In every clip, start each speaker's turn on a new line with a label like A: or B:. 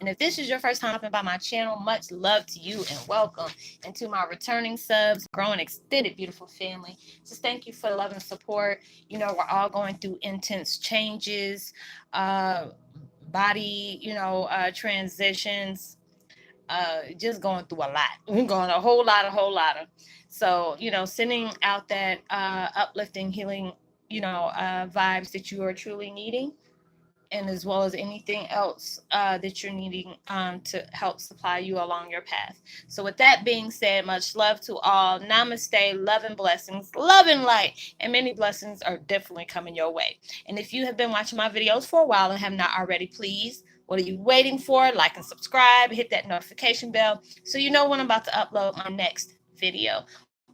A: And if this is your first time stopping by my channel, much love to you and welcome. And to my returning subs, growing extended beautiful family, just thank you for the love and support. We're all going through intense changes, body, transitions, just going through a lot. We're going a whole lot of. So, sending out that uplifting, healing, vibes that you are truly needing, and as well as anything else that you're needing to help supply you along your path. So, with that being said, much love to all. Namaste, love and blessings, love and light, and many blessings are definitely coming your way. And if you have been watching my videos for a while and have not already, please, what are you waiting for? Like and subscribe, hit that notification bell so you know when I'm about to upload my next video.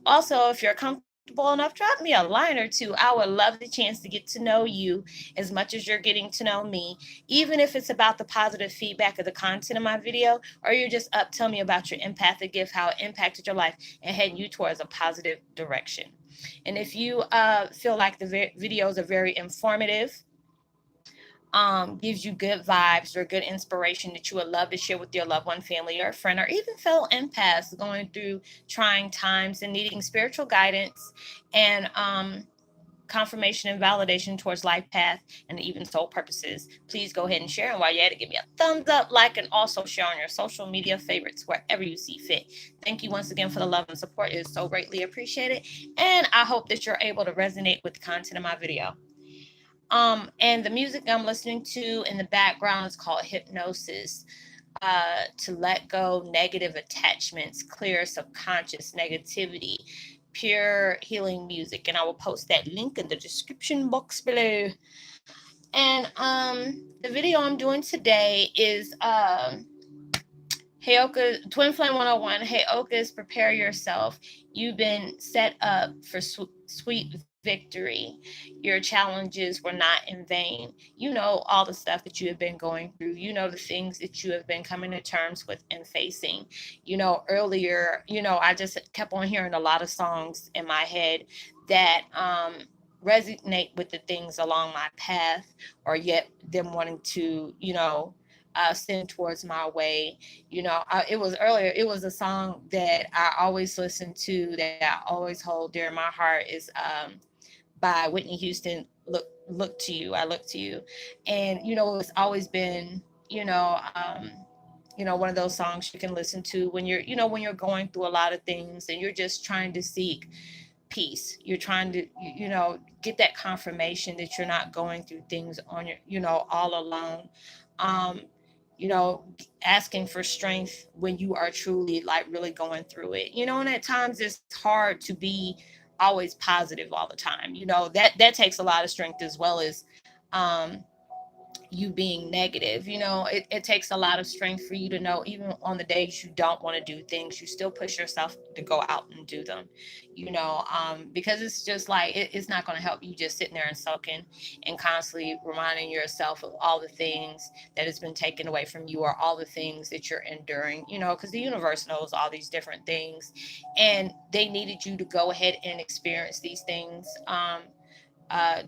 A: Also, if you're comfortable enough, drop me a line or two. I would love the chance to get to know you as much as you're getting to know me, even if it's about the positive feedback of the content of my video, or you're just up telling me about your empathic gift, how it impacted your life, and heading you towards a positive direction. And if you feel like the videos are very informative, gives you good vibes or good inspiration that you would love to share with your loved one, family, or a friend, or even fellow empaths going through trying times and needing spiritual guidance and confirmation and validation towards life path and even soul purposes, please go ahead and share. And while you're at it, give me a thumbs up, like, and also share on your social media favorites wherever you see fit. Thank you once again for the love and support. It is so greatly appreciated. And I hope that you're able to resonate with the content of my video. And the music I'm listening to in the background is called Hypnosis. To let go negative attachments, clear subconscious negativity, pure healing music. And I will post that link in the description box below. And the video I'm doing today is Heyoka, Twin Flame 101. Heyoka's Prepare Yourself. You've been set up for sweet victory. Your challenges were not in vain. You know all the stuff that you have been going through. You know the things that you have been coming to terms with and facing. Earlier, I just kept on hearing a lot of songs in my head that resonate with the things along my path, or yet them wanting to, send towards my way. It was earlier. It was a song that I always listen to, that I always hold dear in my heart. Is by Whitney Houston. Look to you. I look to you, and it's always been one of those songs you can listen to when you're going through a lot of things and you're just trying to seek peace. You're trying to get that confirmation that you're not going through things on your all alone. um you know Asking for strength when you are truly like really going through it. And at times it's hard to be always positive all the time. That takes a lot of strength, as well as um you being negative. It takes a lot of strength for you to know, even on the days you don't want to do things, you still push yourself to go out and do them. Because it's just like it's not going to help you just sitting there and soaking and constantly reminding yourself of all the things that has been taken away from you, or all the things that you're enduring. Because the universe knows all these different things, and they needed you to go ahead and experience these things,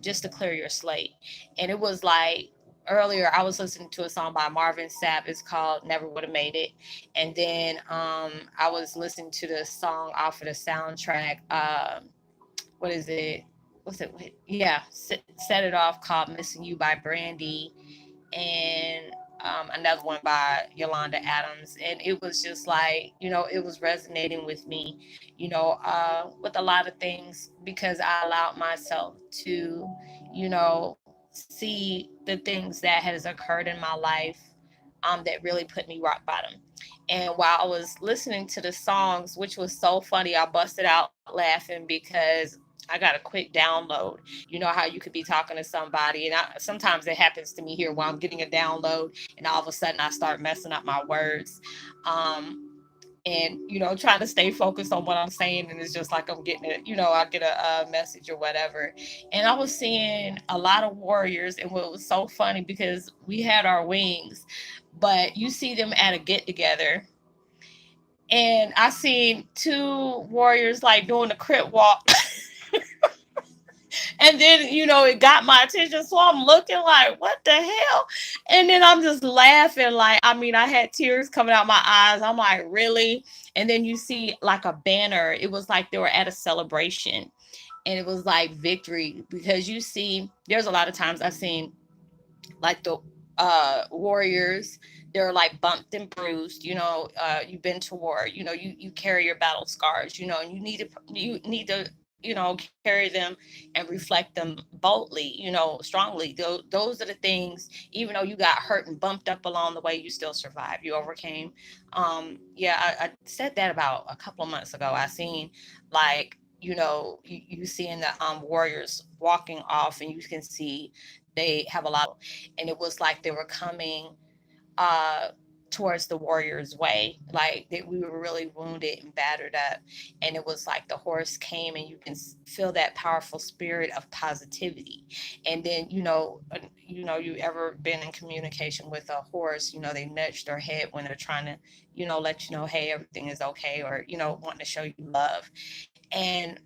A: just to clear your slate. And it was like, earlier I was listening to a song by Marvin Sapp. It's called Never Would Have Made It. And then I was listening to the song off of the soundtrack. What is it? What's it? Yeah, Set It Off, called Missing You by Brandy. And another one by Yolanda Adams. And it was just like, it was resonating with me, with a lot of things, because I allowed myself to, see the things that has occurred in my life, that really put me rock bottom. And while I was listening to the songs, which was so funny, I busted out laughing because I got a quick download. You know how you could be talking to somebody, and sometimes it happens to me here while I'm getting a download, and all of a sudden I start messing up my words. And trying to stay focused on what I'm saying, and it's just like I'm getting it. I get a message or whatever. And I was seeing a lot of warriors, and what was so funny, because we had our wings, but you see them at a get together, and I seen two warriors like doing a crip walk. And then, it got my attention. So I'm looking like, what the hell? And then I'm just laughing. Like, I mean, I had tears coming out my eyes. I'm like, really? And then you see like a banner. It was like they were at a celebration, and it was like victory, because you see, there's a lot of times I've seen like the warriors, they're like bumped and bruised. You've been to war, you carry your battle scars, and you need to carry them and reflect them boldly, strongly. Those are the things. Even though you got hurt and bumped up along the way, you still survived, you overcame. Yeah, I said that about a couple of months ago. I seen like, you seeing the warriors walking off, and you can see they have a lot, and it was like they were coming uh towards the warriors way, like we were really wounded and battered up. And it was like the horse came, and you can feel that powerful spirit of positivity. And then, you ever been in communication with a horse, they nudge their head when they're trying to, let you know, hey, everything is okay, or wanting to show you love. And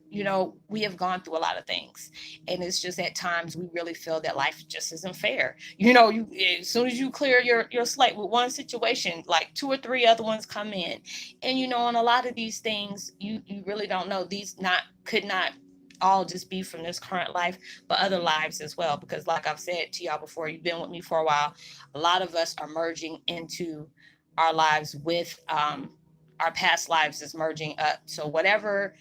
A: we have gone through a lot of things, and it's just at times we really feel that life just isn't fair. You as soon as you clear your slate with one situation, like two or three other ones come in. And on a lot of these things, you really don't know, these not could not all just be from this current life, but other lives as well. Because like I've said to y'all before, you've been with me for a while, a lot of us are merging into our lives with our past lives is merging up. So whatever,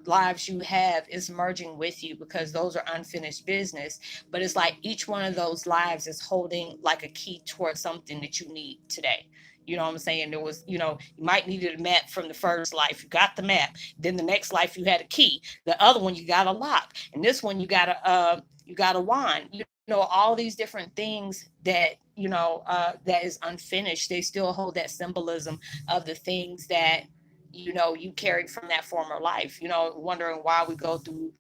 A: lives you have is merging with you, because those are unfinished business. But it's like each one of those lives is holding like a key towards something that you need today. You know what I'm saying? There was, you might needed a map from the first life. You got the map. Then the next life you had a key. The other one you got a lock. And this one you got a wand. All these different things that, that is unfinished. They still hold that symbolism of the things that you carried from that former life. Wondering why we go through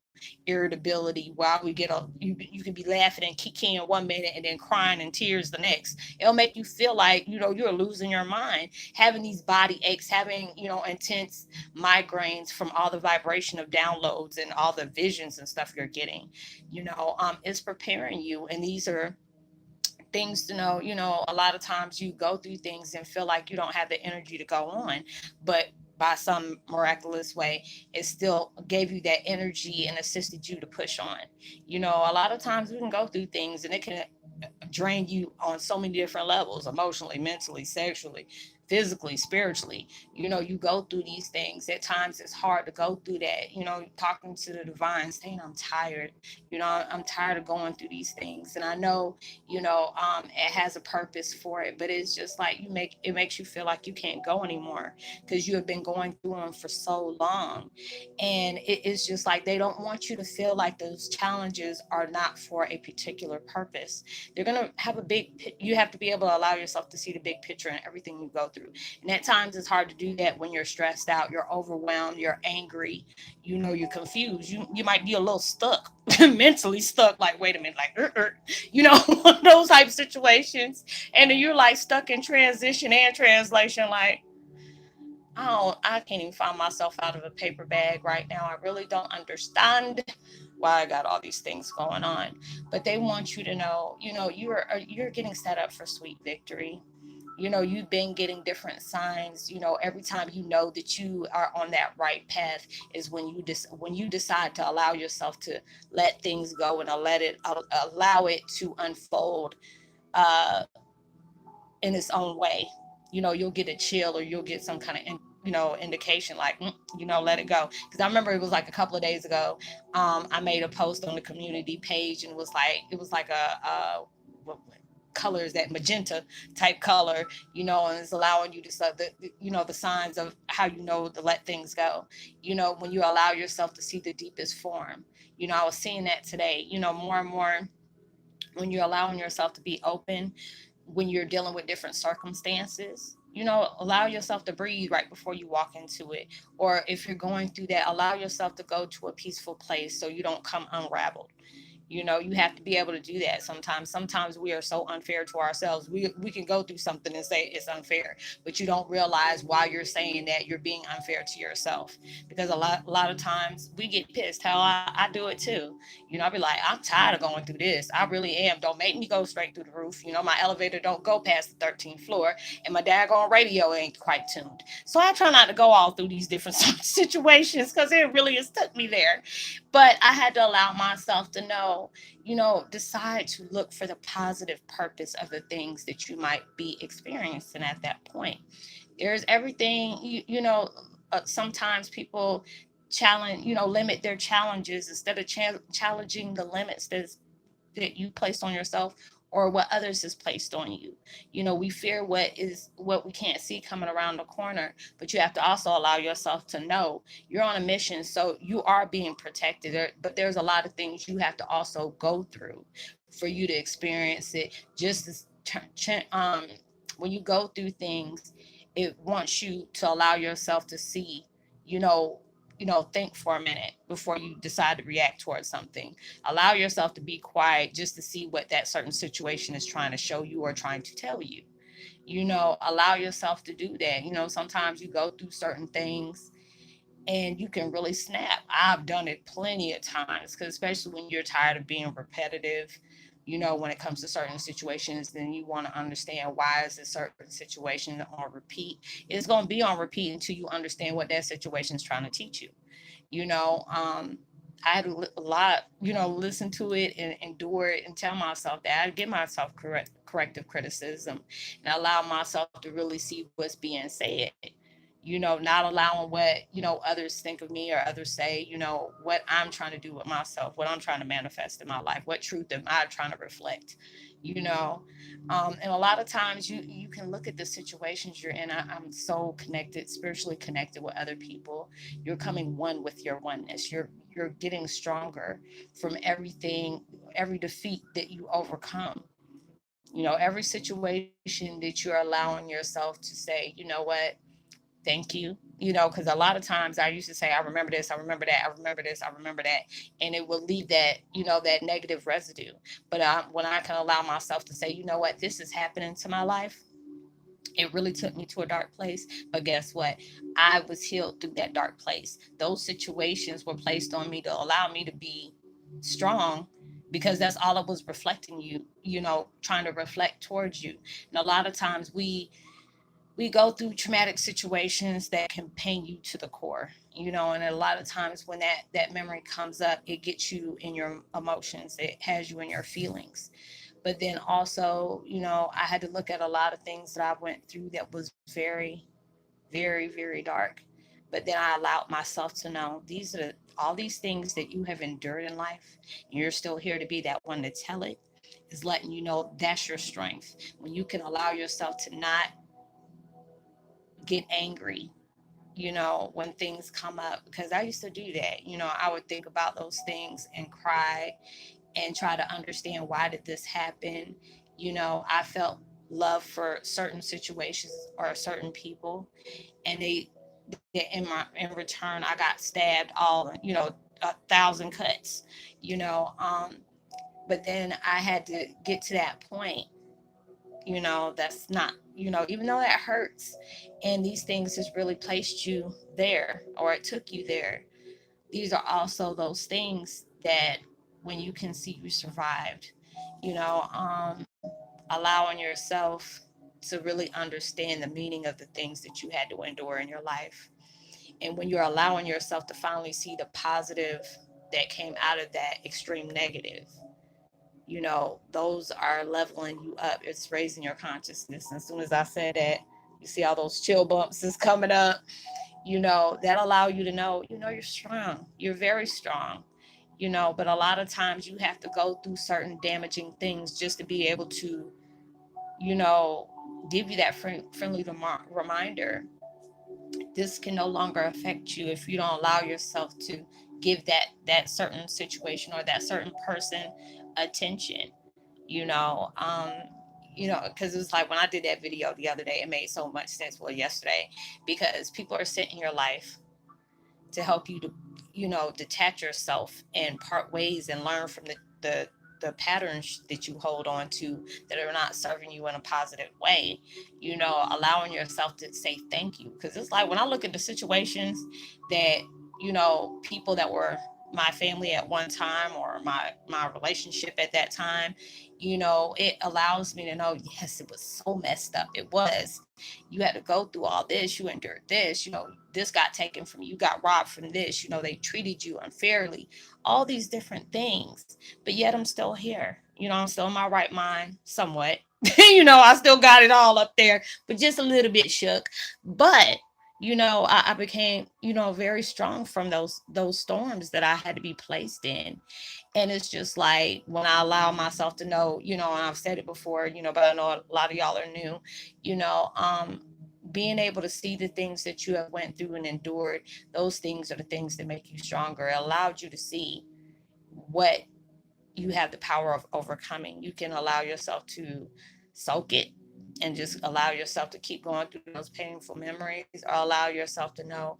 A: irritability, why we get you can be laughing and kicking 1 minute and then crying and tears the next. It'll make you feel like you're losing your mind, having these body aches, having intense migraines from all the vibration of downloads and all the visions and stuff you're getting. It's preparing you. And these are things to know. A lot of times you go through things and feel like you don't have the energy to go on, but by some miraculous way, it still gave you that energy and assisted you to push on. A lot of times we can go through things, and it can drain you on so many different levels: emotionally, mentally, sexually, physically, spiritually. You go through these things. At times it's hard to go through that, talking to the divine, saying, I'm tired. I'm tired of going through these things. And I know, it has a purpose for it, but it's just like it makes you feel like you can't go anymore, because you have been going through them for so long. And it's just like they don't want you to feel like those challenges are not for a particular purpose. They're going to have you have to be able to allow yourself to see the big picture in everything you go through. And at times it's hard to do that when you're stressed out, you're overwhelmed, you're angry, you're confused. You might be a little stuck, mentally stuck, like, wait a minute, like, those type of situations. And then you're like stuck in transition and translation, like, I can't even find myself out of a paper bag right now. I really don't understand why I got all these things going on. But they want you to know, you're getting set up for sweet victory. You've been getting different signs. Every time you know that you are on that right path is when you decide to allow yourself to let things go and allow it to unfold uh, in its own way. You'll get a chill, or you'll get some kind of indication, like, let it go. Because I remember it was like a couple of days ago, I made a post on the community page, and it was like a what color is that, magenta type color, and it's allowing you to the signs of how to let things go, when you allow yourself to see the deepest form. I was seeing that today, more and more, when you're allowing yourself to be open, when you're dealing with different circumstances. Allow yourself to breathe right before you walk into it. Or if you're going through that, allow yourself to go to a peaceful place so you don't come unraveled. You have to be able to do that sometimes we are so unfair to ourselves. We can go through something and say it's unfair, but you don't realize while you're saying that you're being unfair to yourself. Because a lot of times we get pissed. How I do it too. I'll be like, I'm tired of going through this. I really am. Don't make me go straight through the roof. My elevator don't go past the 13th floor, and my daggone radio ain't quite tuned. So I try not to go all through these different situations because it really has took me there. But I had to allow myself to know, decide to look for the positive purpose of the things that you might be experiencing at that point. There's everything, sometimes people limit their challenges instead of challenging the limits that you placed on yourself or what others has placed on you. We fear what we can't see coming around the corner, but you have to also allow yourself to know you're on a mission, so you are being protected. But there's a lot of things you have to also go through for you to experience it. Just as when you go through things, it wants you to allow yourself to see, you know, think for a minute before you decide to react towards something. Allow yourself to be quiet just to see what that certain situation is trying to show you or trying to tell you. Allow yourself to do that. Sometimes you go through certain things and you can really snap. I've done it plenty of times, because especially when you're tired of being repetitive, when it comes to certain situations, then you want to understand why is a certain situation on repeat. It's going to be on repeat until you understand what that situation is trying to teach you. you know um I had a lot, listen to it and endure it and tell myself that I give myself corrective criticism and allow myself to really see what's being said. Not allowing what, others think of me or others say, what I'm trying to do with myself, what I'm trying to manifest in my life, what truth am I trying to reflect, you know. And a lot of times you can look at the situations you're in. I'm so connected, spiritually connected with other people. You're coming one with your oneness. You're getting stronger from everything, every defeat that you overcome. Every situation that you're allowing yourself to say, what, thank you. Because a lot of times I used to say, I remember this, I remember that, I remember this, I remember that. And it will leave that, that negative residue. But when I can allow myself to say, what, this is happening to my life, it really took me to a dark place. But guess what? I was healed through that dark place. Those situations were placed on me to allow me to be strong, because that's all it was reflecting you, trying to reflect towards you. And a lot of times we go through traumatic situations that can pain you to the core, and a lot of times when that memory comes up, it gets you in your emotions, it has you in your feelings. But then also, I had to look at a lot of things that I went through that was very, very, very dark. But then I allowed myself to know these are all these things that you have endured in life, and you're still here to be that one to tell it, is letting you know that's your strength. When you can allow yourself to not get angry, when things come up, because I used to do that. I would think about those things and cry and try to understand, why did this happen. I felt love for certain situations or certain people, and in return I got stabbed all, 1,000 cuts, you know um but then I had to get to that point, that's not, even though that hurts, and these things just really placed you there, or it took you there. These are also those things that, when you can see you survived, you know allowing yourself to really understand the meaning of the things that you had to endure in your life. And when you're allowing yourself to finally see the positive that came out of that extreme negative, those are leveling you up. It's raising your consciousness. And as soon as I said that, you see all those chill bumps is coming up, that allow you to know, you're strong. You're very strong. But a lot of times you have to go through certain damaging things just to be able to, you know, give you that friendly reminder. This can no longer affect you if you don't allow yourself to give that certain situation or that certain person attention. you know um because it was like when I did that video the other day, it made so much sense. Well, yesterday, because people are sent in your life to help you to, detach yourself and part ways and learn from the patterns that you hold on to that are not serving you in a positive way, allowing yourself to say thank you. Because it's like when I look at the situations that, people that were my family at one time, or my relationship at that time, it allows me to know, yes, it was so messed up. It was. You had to go through all this, you endured this, this got taken from you, you got robbed from this, they treated you unfairly, all these different things. But yet I'm still here. I'm still in my right mind somewhat. I still got it all up there, but just a little bit shook. But I became, very strong from those storms that I had to be placed in. And it's just like when I allow myself to know, and I've said it before, but I know a lot of y'all are new, you know, um, being able to see the things that you have went through and endured, those things are the things that make you stronger. It allowed you to see what you have the power of overcoming. You can allow yourself to soak it and just allow yourself to keep going through those painful memories, or allow yourself to know,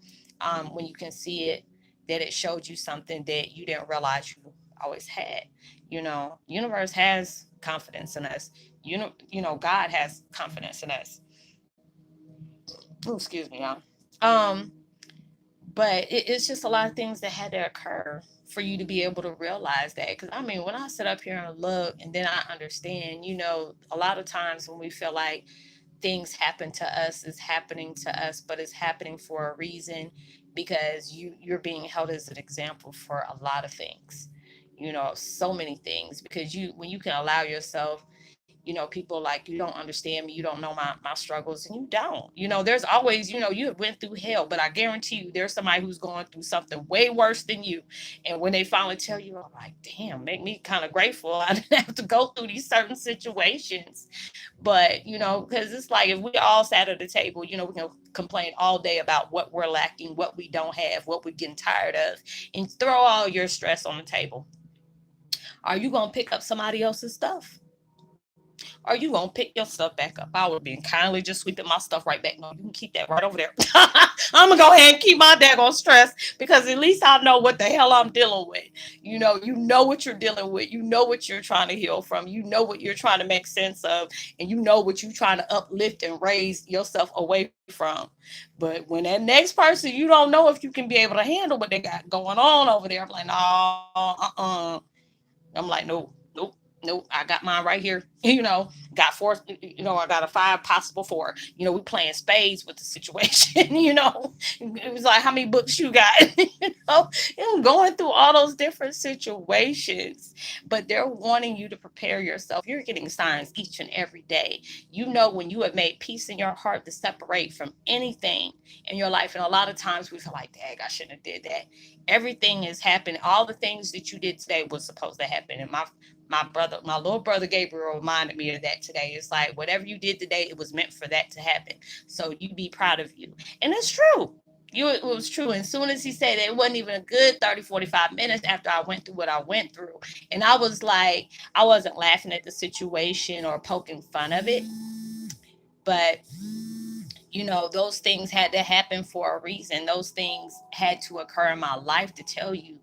A: when you can see it, that it showed you something that you didn't realize you always had. Universe has confidence in us. God has confidence in us. Oh, excuse me, y'all. Um, but it's just a lot of things that had to occur for you to be able to realize that. Because I mean, when I sit up here and look, and then I understand, a lot of times when we feel like things happen to us, it's happening to us, but it's happening for a reason, because you're being held as an example for a lot of things. So many things, because when you can allow yourself, people like, you don't understand me, you don't know my struggles, and you don't. There's always, you went through hell, but I guarantee you there's somebody who's going through something way worse than you. And when they finally tell you, I'm like, damn, make me kind of grateful I didn't have to go through these certain situations. But, because it's like, if we all sat at the table, we can complain all day about what we're lacking, what we don't have, what we're getting tired of, and throw all your stress on the table. Are you going to pick up somebody else's stuff? Are you gonna pick your stuff back up? I would have been kindly just sweeping my stuff right back. No, you can keep that right over there. I'm gonna go ahead and keep my daggone stress, because at least I know what the hell I'm dealing with. You know what you're dealing with. You know what you're trying to heal from. You know what you're trying to make sense of, and you know what you're trying to uplift and raise yourself away from. But when that next person, you don't know if you can be able to handle what they got going on over there. I'm like, no, I'm like, nope. I got mine right here. Got four, I got a five possible four. We playing spades with the situation. It was like, how many books you got? Going through all those different situations. But they're wanting you to prepare yourself. You're getting signs each and every day. When you have made peace in your heart to separate from anything in your life. And a lot of times we feel like, dang, I shouldn't have did that. Everything is happening. All the things that you did today was supposed to happen. And my little brother Gabriel reminded me of that today. It's like, whatever you did today, it was meant for that to happen. So you be proud of you. And it's true. It was true. And as soon as he said it wasn't even a good 30, 45 minutes after I went through what I went through. And I was like, I wasn't laughing at the situation or poking fun of it. But those things had to happen for a reason. Those things had to occur in my life to tell you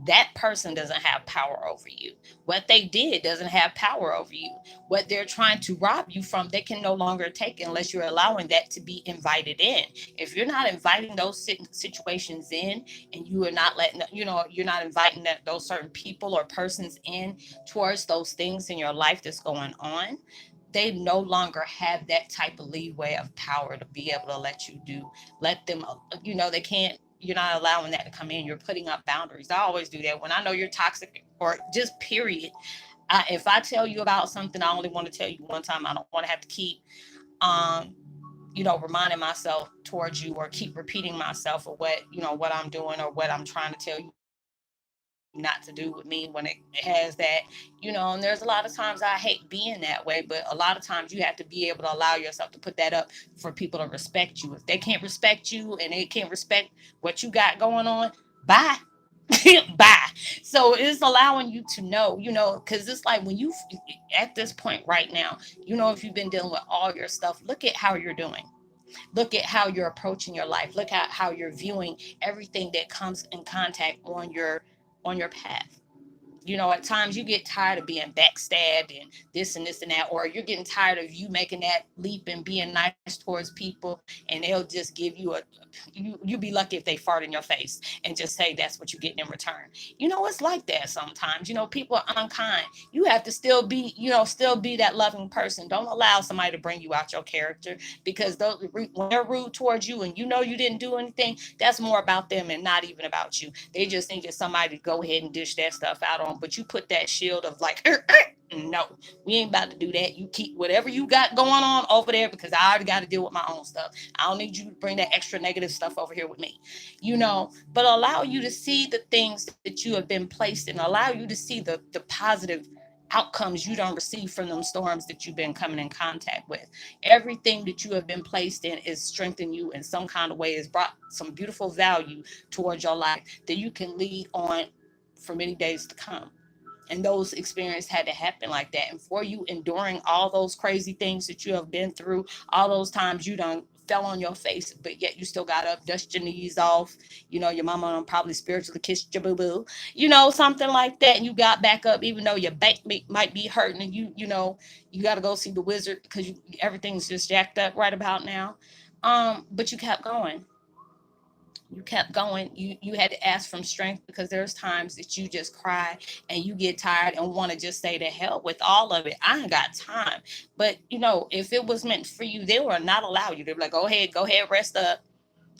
A: that person doesn't have power over you. What they did doesn't have power over you. What they're trying to rob you from, they can no longer take unless you're allowing that to be invited in. If you're not inviting those situations in, and you are not letting, you're not inviting those certain people or persons in towards those things in your life that's going on, they no longer have that type of leeway of power to be able to let them, they can't, you're not allowing that to come in. You're putting up boundaries. I always do that when I know you're toxic, or just period. If I tell you about something, I only want to tell you one time. I don't want to have to keep, um, reminding myself towards you, or keep repeating myself of what I'm doing, or what I'm trying to tell you not to do with me when it has that, and there's a lot of times I hate being that way, but a lot of times you have to be able to allow yourself to put that up for people to respect you. If they can't respect you and they can't respect what you got going on, bye. Bye. So it's allowing you to know, because it's like when you at this point right now, if you've been dealing with all your stuff, look at how you're doing. Look at how you're approaching your life. Look at how you're viewing everything that comes in contact on your path. At times you get tired of being backstabbed and this and that, or you're getting tired of you making that leap and being nice towards people, and they'll just give you you be lucky if they fart in your face and just say that's what you're getting in return. It's like that sometimes. People are unkind. You have to still be that loving person. Don't allow somebody to bring you out your character, because when they're rude towards you and you didn't do anything, that's more about them and not even about you. They just think it's somebody to go ahead and dish that stuff out on, but you put that shield of like, no, we ain't about to do that. You keep whatever you got going on over there, because I already got to deal with my own stuff. I don't need you to bring that extra negative stuff over here with me. But allow you to see the things that you have been placed in, allow you to see the positive outcomes you don't receive from them storms that you've been coming in contact with. Everything that you have been placed in is strengthened you in some kind of way, has brought some beautiful value towards your life that you can lead on for many days to come. And those experiences had to happen like that. And for you enduring all those crazy things that you have been through, all those times you done fell on your face, but yet you still got up, dust your knees off. Your mama done probably spiritually kissed your boo boo, something like that. And you got back up, even though your back might be hurting, and you got to go see the wizard because everything's just jacked up right about now. But you kept going. You had to ask from strength, because there's times that you just cry and you get tired and want to just say to hell with all of it. I ain't got time. But if it was meant for you, they will not allow you. They're like, go ahead, rest up.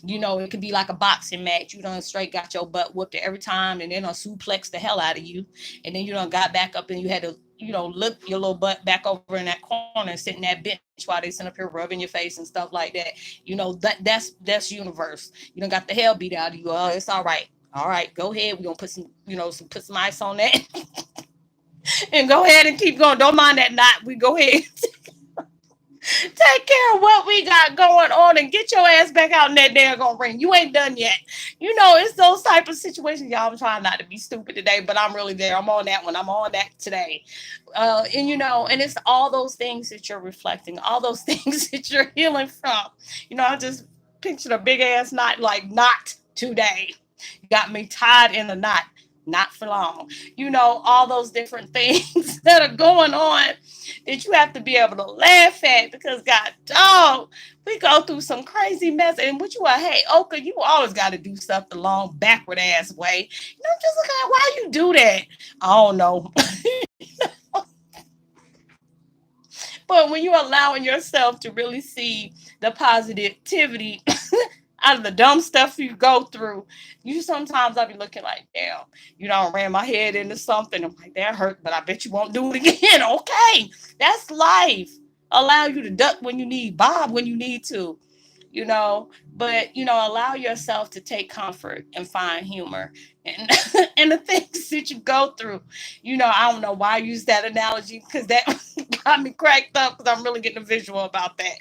A: It could be like a boxing match. You done straight got your butt whooped every time, and then suplex the hell out of you, and then you done got back up, and you had to look your little butt back over in that corner and sit in that bench while they sit up here rubbing your face and stuff like that. That's universe. You done got the hell beat out of you. Oh, it's all right. All right, go ahead. We're gonna put put some ice on that and go ahead and keep going. Don't mind that knot. We go ahead. Take care of what we got going on and get your ass back out in that daggone ring. You ain't done yet. It's those type of situations, y'all. I'm trying not to be stupid today, but I'm really there. I'm on that one. I'm on that today. And it's all those things that you're reflecting, all those things that you're healing from. I just pictured a big ass knot, like, not today. Got me tied in a knot. Not for long. All those different things that are going on that you have to be able to laugh at, because God dog, we go through some crazy mess. And what you are, hey, Oka, you always got to do stuff the long backward ass way. I'm just looking at why you do that. I don't know. But when you're allowing yourself to really see the positivity out of the dumb stuff you go through, you sometimes I'll be looking like, damn, ran my head into something. I'm like, that hurt, but I bet you won't do it again. Okay, that's life. Allow you to duck when you need, bob when you need to, but allow yourself to take comfort and find humor and and the things that you go through. I don't know why I use that analogy, because that got me cracked up, because I'm really getting a visual about that.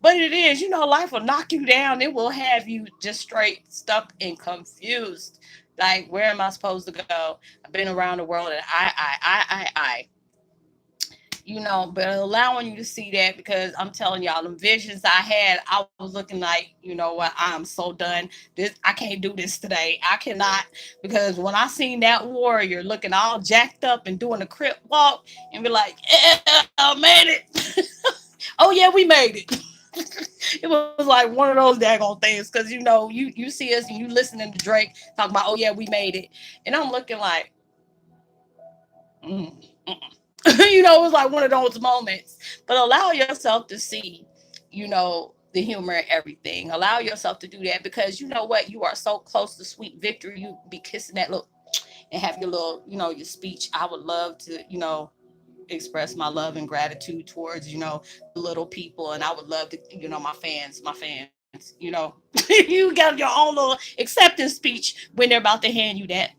A: But it is, life will knock you down. It will have you just straight stuck and confused. Like, where am I supposed to go? I've been around the world, and I. But allowing you to see that, because I'm telling y'all, the visions I had, I was looking like, what, I'm so done. I can't do this today. I cannot, because when I seen that warrior looking all jacked up and doing a crip walk and be like, yeah, I made it. Oh yeah, we made it. It was like one of those daggone things, because you see us and you listening to Drake talk about, oh yeah, we made it, and I'm looking like, mm, it was like one of those moments. But allow yourself to see, the humor in everything. Allow yourself to do that, because you know what? You are so close to sweet victory. You be kissing that little and have your little, your speech. I would love to, express my love and gratitude towards, the little people. And I would love to, my fans. You got your own little acceptance speech when they're about to hand you that,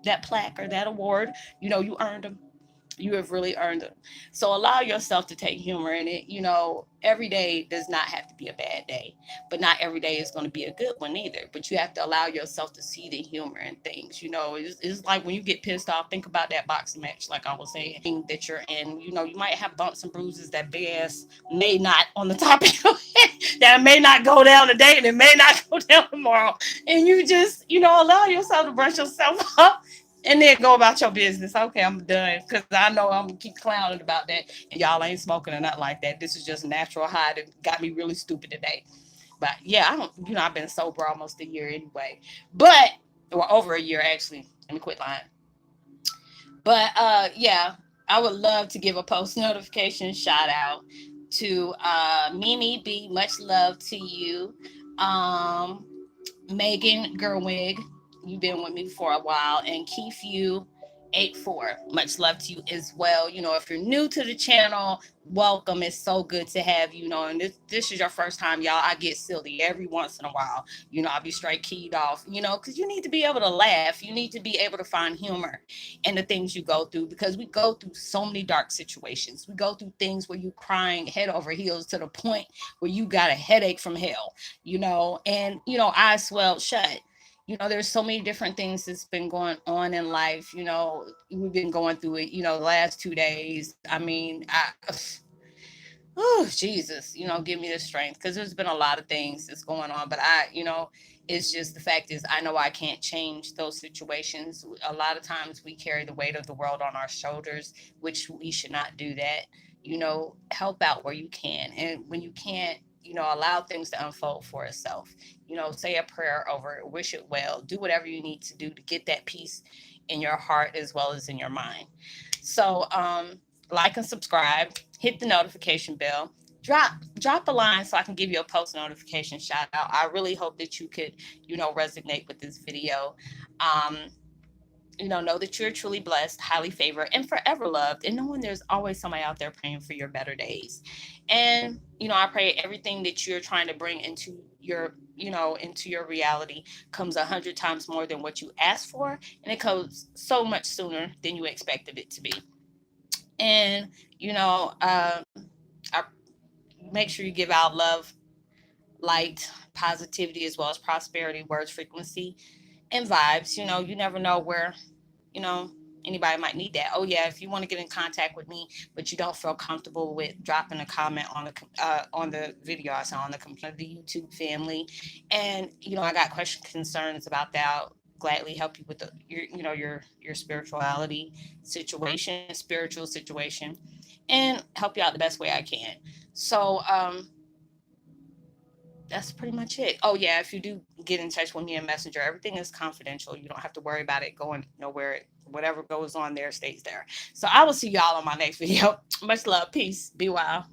A: that plaque or that award. You earned them. You have really earned them. So allow yourself to take humor in it. Every day does not have to be a bad day, but not every day is going to be a good one either. But you have to allow yourself to see the humor in things. It's like when you get pissed off, think about that boxing match, like I was saying, that you're in. You might have bumps and bruises that big ass may not on the top of your head, that may not go down today and it may not go down tomorrow. And you just, allow yourself to brush yourself up And then go about your business. Okay, I'm done because I know I'm gonna keep clowning about that, and y'all ain't smoking or nothing like that. This is just natural high that got me really stupid today. But yeah, I don't. I've been sober almost a year anyway, but or over a year actually. Let me quit lying. But yeah, I would love to give a post notification shout out to Mimi B. Much love to you. Um, Megan Gerwig, you've been with me for a while, and Keith you 84. Much love to you as well. If you're new to the channel, welcome. It's so good to have you. And this is your first time, y'all. I get silly every once in a while. I'll be straight keyed off, because you need to be able to laugh. You need to be able to find humor in the things you go through because we go through so many dark situations. We go through things where you crying head over heels to the point where you got a headache from hell, and eyes swelled shut. There's so many different things that's been going on in life. We've been going through it, the last 2 days. I mean, oh Jesus, give me the strength because there's been a lot of things that's going on. But it's just the fact is I know I can't change those situations. A lot of times we carry the weight of the world on our shoulders, which we should not do that. Help out where you can, and when you can't, allow things to unfold for itself. Say a prayer over it, wish it well, do whatever you need to do to get that peace in your heart as well as in your mind. So, like and subscribe, hit the notification bell, drop a line so I can give you a post notification shout out. I really hope that you could, resonate with this video. Um, know that you're truly blessed, highly favored, and forever loved, and knowing there's always somebody out there praying for your better days. And I pray everything that you're trying to bring into your reality comes 100 times more than what you asked for, and it comes so much sooner than you expected it to be. And I make sure you give out love, light, positivity, as well as prosperity, words, frequency, and vibes. You never know where you know anybody might need that. Oh yeah, if you want to get in contact with me but you don't feel comfortable with dropping a comment on the video I saw on the YouTube family, and I got questions, concerns about that, I'll gladly help you with your spirituality situation, spiritual situation, and help you out the best way I can. So that's pretty much it. Oh yeah, if you do get in touch with me in Messenger, everything is confidential. You don't have to worry about it going nowhere. Whatever goes on there stays there. So I will see y'all on my next video. Much love, peace, be well.